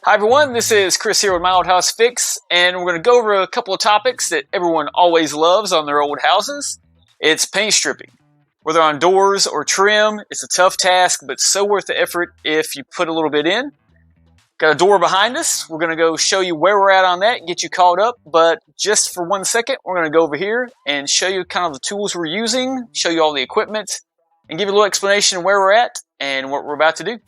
Hi everyone, this is Chris here with My Old House Fix, and we're going to go over a couple of topics that everyone always loves on their old houses. It's paint stripping. Whether on doors or trim, it's a tough task, but so worth the effort if you put a little bit in. Got a door behind us. We're going to go show you where we're at on that and get you caught up, but just for 1 second, we're going to go over here and show you kind of the tools we're using, show you all the equipment, and give you a little explanation of where we're at and what we're about to do.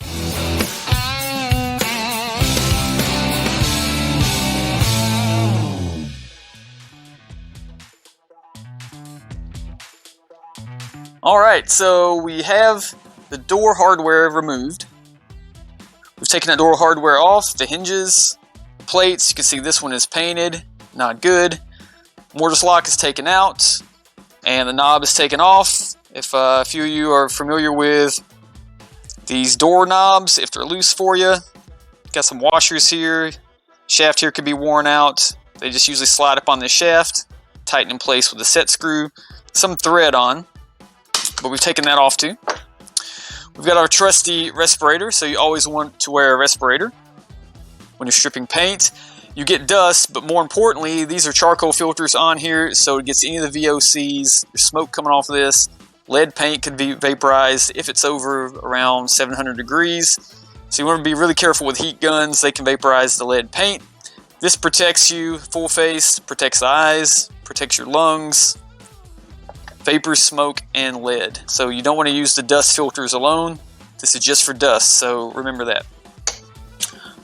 Alright, so we have the door hardware removed. We've taken that door hardware off, the hinges, the plates. You can see this one is painted, not good. Mortise lock is taken out, and the knob is taken off. If a few of you are familiar with these door knobs, if they're loose for you, got some washers here. Shaft here could be worn out. They just usually slide up on this shaft, tighten in place with a set screw, some thread on. But we've taken that off too. We've got our trusty respirator, so you always want to wear a respirator when you're stripping paint. You get dust, but more importantly, these are charcoal filters on here, so it gets any of the VOCs. There's smoke coming off of this. Lead paint could be vaporized if it's over around 700 degrees. So you want to be really careful with heat guns. They can vaporize the lead paint. This protects you full face, protects the eyes, protects your lungs. Vapor, smoke, and lead. So you don't want to use the dust filters alone. This is just for dust, so remember that.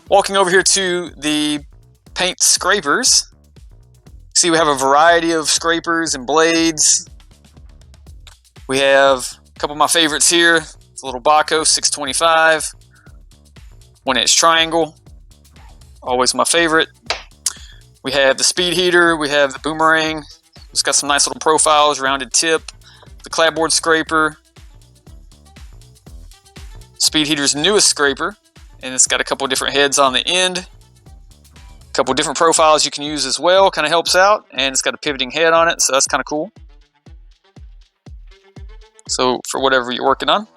Walking over here to the paint scrapers. See, we have a variety of scrapers and blades. We have a couple of my favorites here. It's a little Baco 625. 1-inch triangle. Always my favorite. We have the Speedheater. We have the Boomerang. It's got some nice little profiles, rounded tip, the clapboard scraper, Speedheater's newest scraper, and it's got a couple different heads on the end, a couple different profiles you can use as well, kind of helps out, and it's got a pivoting head on it, so that's kind of cool. So for whatever you're working on.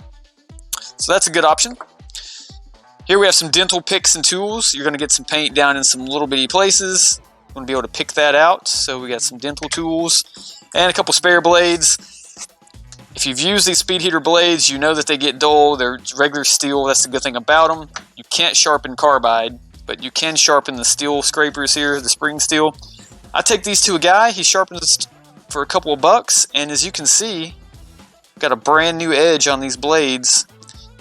So that's a good option. Here we have some dental picks and tools. You're going to get some paint down in some little bitty places. I'm going to be able to pick that out. So we got some dental tools and a couple spare blades. If you've used these Speedheater blades, you know that they get dull. They're regular steel. That's the good thing about them. You can't sharpen carbide, but you can sharpen the steel scrapers here, the spring steel. I take these to a guy. He sharpens for a couple of bucks, and as you can see, got a brand new edge on these blades,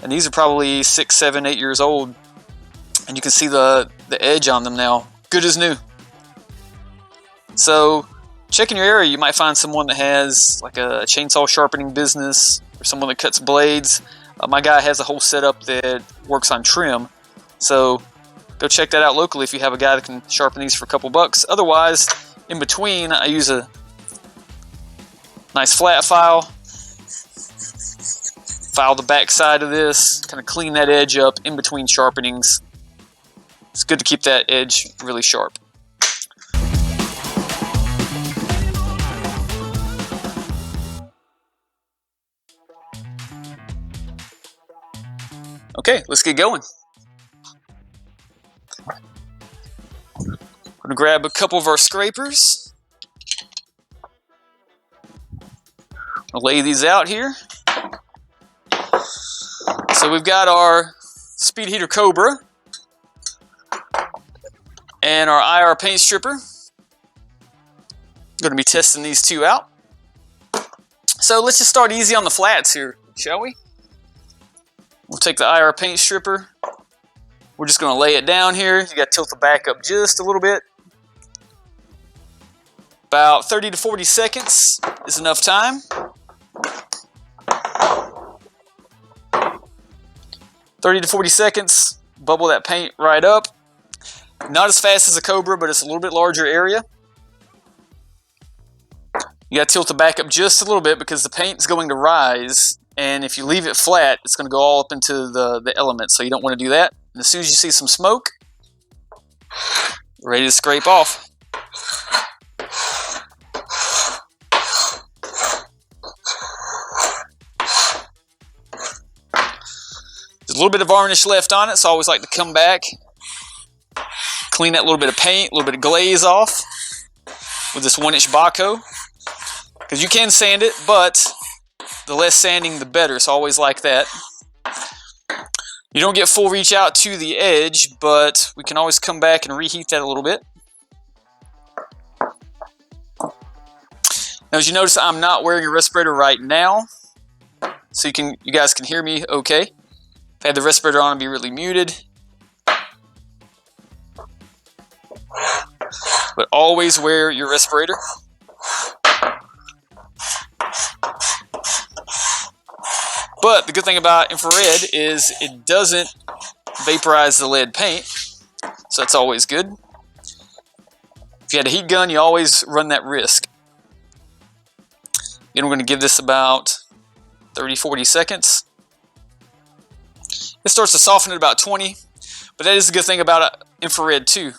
and these are probably 6, 7, 8 years old, and you can see the edge on them now. Good as new. So check in your area. You might find someone that has like a chainsaw sharpening business or someone that cuts blades. My guy has a whole setup that works on trim. So go check that out locally if you have a guy that can sharpen these for a couple bucks. Otherwise, in between, I use a nice flat file. File the back side of this, kind of clean that edge up in between sharpenings. It's good to keep that edge really sharp. Okay, let's get going. I'm going to grab a couple of our scrapers. I'll lay these out here. So we've got our Speedheater Cobra and our IR paint stripper. I'm going to be testing these two out. So let's just start easy on the flats here, shall we? We'll take the IR paint stripper. We're just going to lay it down here. You got to tilt the back up just a little bit. About 30 to 40 seconds is enough time. 30 to 40 seconds, bubble that paint right up. Not as fast as a Cobra, but it's a little bit larger area. You got to tilt the back up just a little bit because the paint is going to rise. And if you leave it flat, it's going to go all up into the element, so you don't want to do that. And as soon as you see some smoke, ready to scrape off. There's a little bit of varnish left on it, so I always like to come back, clean that little bit of paint, a little bit of glaze off with this 1-inch Baco. Because you can sand it, but the less sanding the better. It's always like that. You don't get full reach out to the edge, but we can always come back and reheat that a little bit. Now, as you notice, I'm not wearing a respirator right now, so you guys can hear me okay. If I had the respirator on, it'd be really muted. But always wear your respirator. But the good thing about infrared is it doesn't vaporize the lead paint, so that's always good. If you had a heat gun, you always run that risk. Again, we're going to give this about 30-40 seconds. It starts to soften at about 20, but that is a good thing about infrared too.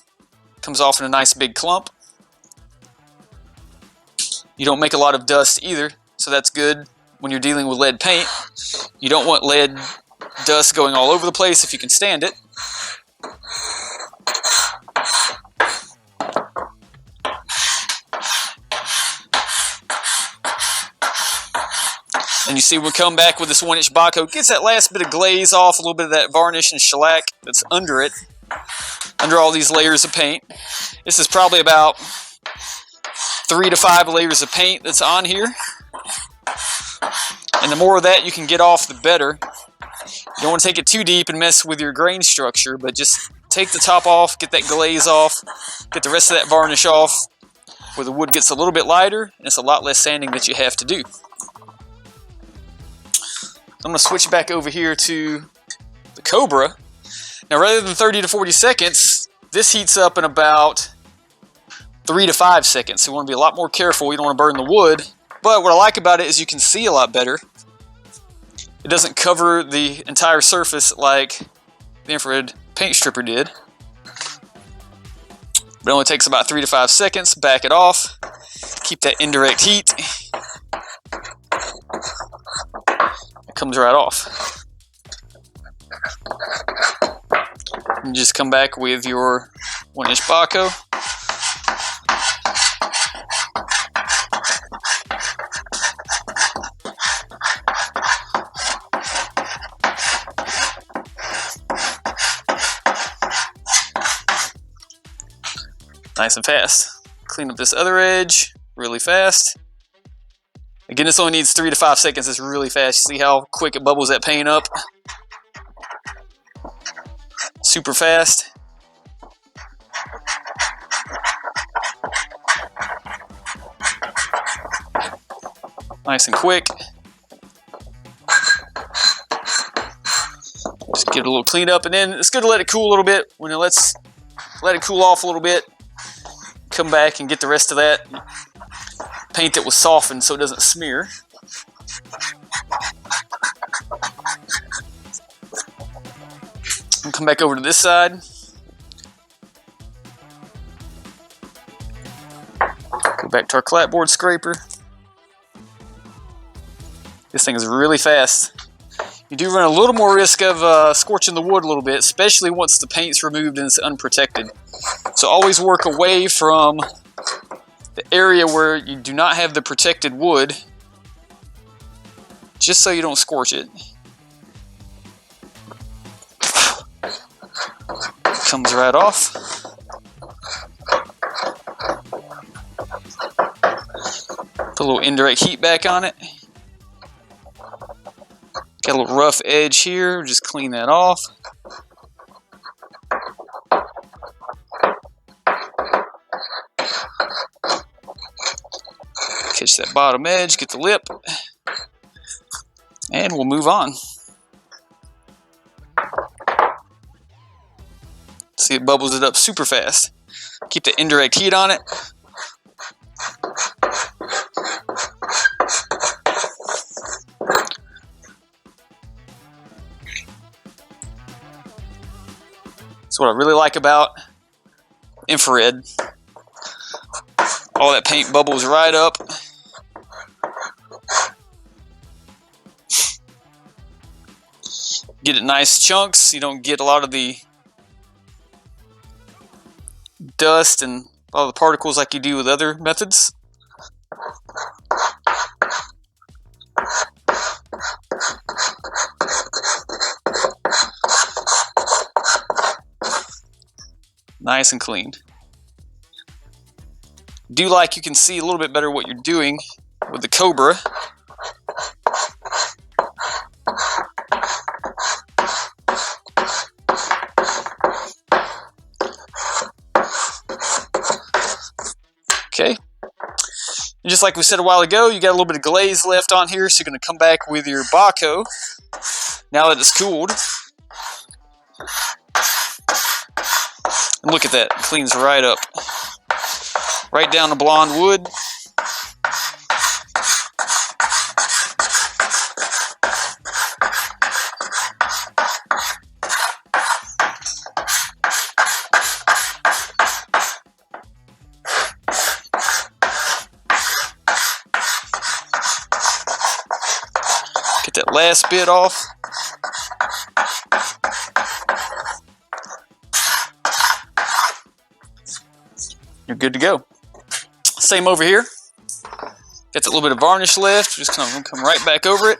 It comes off in a nice big clump. You don't make a lot of dust either, so that's good when you're dealing with lead paint. You don't want lead dust going all over the place if you can stand it. And you see we'll come back with this 1-inch Baco. Gets that last bit of glaze off, a little bit of that varnish and shellac that's under it, under all these layers of paint. This is probably about 3 to 5 layers of paint that's on here. And the more of that you can get off, the better. You don't want to take it too deep and mess with your grain structure, but just take the top off, get that glaze off, get the rest of that varnish off, where the wood gets a little bit lighter, and it's a lot less sanding that you have to do. I'm going to switch back over here to the Cobra. Now, rather than 30 to 40 seconds, this heats up in about 3 to 5 seconds. So you want to be a lot more careful. You don't want to burn the wood. But what I like about it is you can see a lot better. It doesn't cover the entire surface like the infrared paint stripper did. But it only takes about 3 to 5 seconds. Back it off. Keep that indirect heat. It comes right off. And just come back with your 1-inch Baco. Nice and fast. Clean up this other edge really fast. Again, this only needs 3 to 5 seconds. It's really fast. You see how quick it bubbles that paint up? Super fast. Nice and quick. Just give it a little clean up, and then it's good to let it cool a little bit. When it let it cool off a little bit, come back and get the rest of that paint that was softened so it doesn't smear. And come back over to this side. Go back to our clapboard scraper. This thing is really fast. You do run a little more risk of scorching the wood a little bit, especially once the paint's removed and it's unprotected. So always work away from the area where you do not have the protected wood, just so you don't scorch it. Comes right off. Put a little indirect heat back on it. Got a little rough edge here, just clean that off. Catch that bottom edge, get the lip, and we'll move on. See, it bubbles it up super fast. Keep the indirect heat on it. That's what I really like about infrared. All that paint bubbles right up. Get it nice chunks. You don't get a lot of the dust and all the particles like you do with other methods. Nice and clean. Do like you can see a little bit better what you're doing with the Cobra. Okay. And just like we said a while ago, you got a little bit of glaze left on here, so you're going to come back with your Baco now that it's cooled. And look at that, it cleans right up. Right down the blonde wood. Get that last bit off. You're good to go. Same over here. Got that little bit of varnish left. Just come right back over it.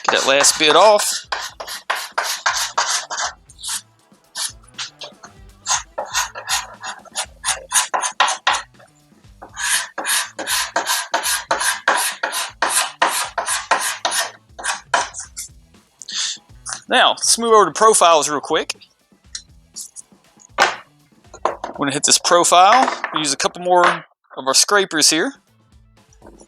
Get that last bit off. Now, let's move over to profiles real quick. I'm going to hit this profile. We'll use a couple more of our scrapers here. I'm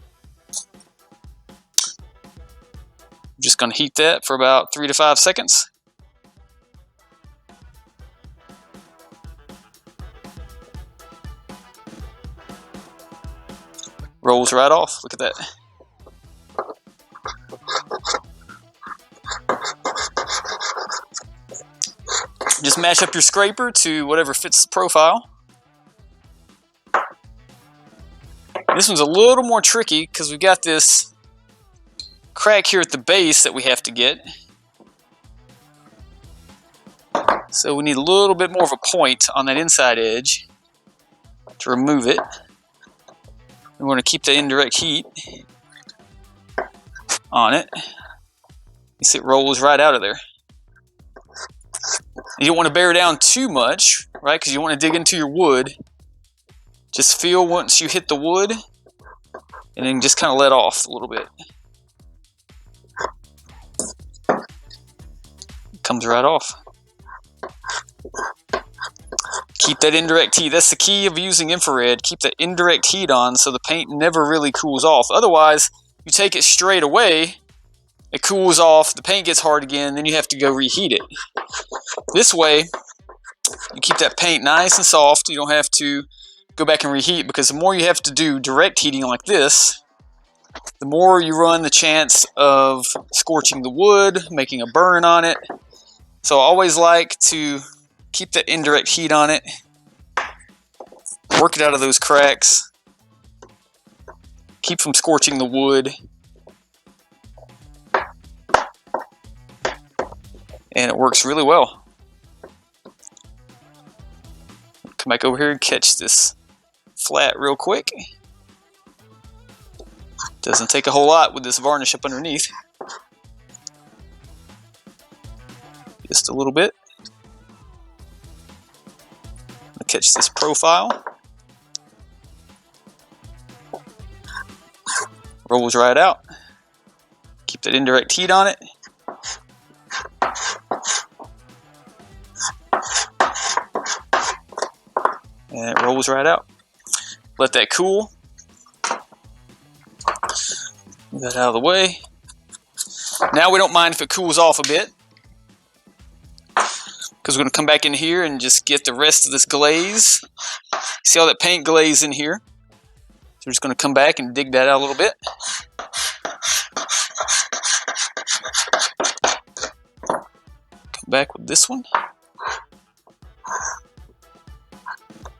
just going to heat that for about 3 to 5 seconds. Rolls right off. Look at that. Just match up your scraper to whatever fits the profile. This one's a little more tricky because we've got this crack here at the base that we have to get. So we need a little bit more of a point on that inside edge to remove it. We want to keep the indirect heat on it. You see it rolls right out of there. You don't want to bear down too much, right? Because you want to dig into your wood. Just feel once you hit the wood, and then just kind of let off a little bit. It comes right off. Keep that indirect heat. That's the key of using infrared. Keep that indirect heat on so the paint never really cools off. Otherwise, you take it straight away, it cools off, the paint gets hard again, then you have to go reheat it. This way, you keep that paint nice and soft. You don't have to go back and reheat, because the more you have to do direct heating like this, the more you run the chance of scorching the wood, making a burn on it. So I always like to keep that indirect heat on it, work it out of those cracks, keep from scorching the wood, and it works really well. Come back over here and catch this flat real quick. Doesn't take a whole lot with this varnish up underneath. Just a little bit. Catch this profile. Rolls right out. Keep that indirect heat on it. And it rolls right out. Let that cool. Get that out of the way. Now we don't mind if it cools off a bit, because we're going to come back in here and just get the rest of this glaze. See all that paint glaze in here? So we're just going to come back and dig that out a little bit. Come back with this one.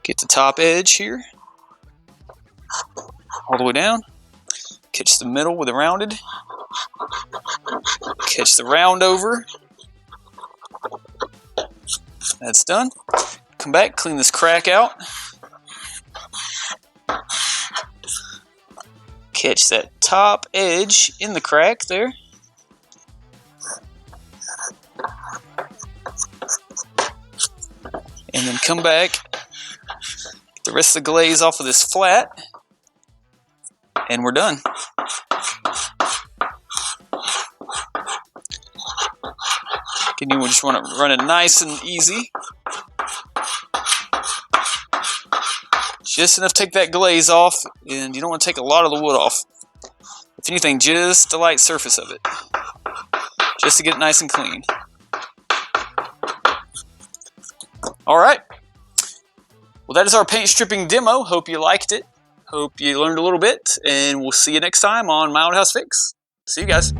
Get the top edge here. All the way down. Catch the middle with the rounded. Catch the round over. That's done. Come back, clean this crack out. Catch that top edge in the crack there. And then come back, get the rest of the glaze off of this flat, and we're done. Again, you just want to run it nice and easy. Just enough to take that glaze off, and you don't want to take a lot of the wood off. If anything, just the light surface of it, just to get it nice and clean. Alright, well that is our paint stripping demo. Hope you liked it. Hope you learned a little bit, and we'll see you next time on My Old House Fix. See you guys.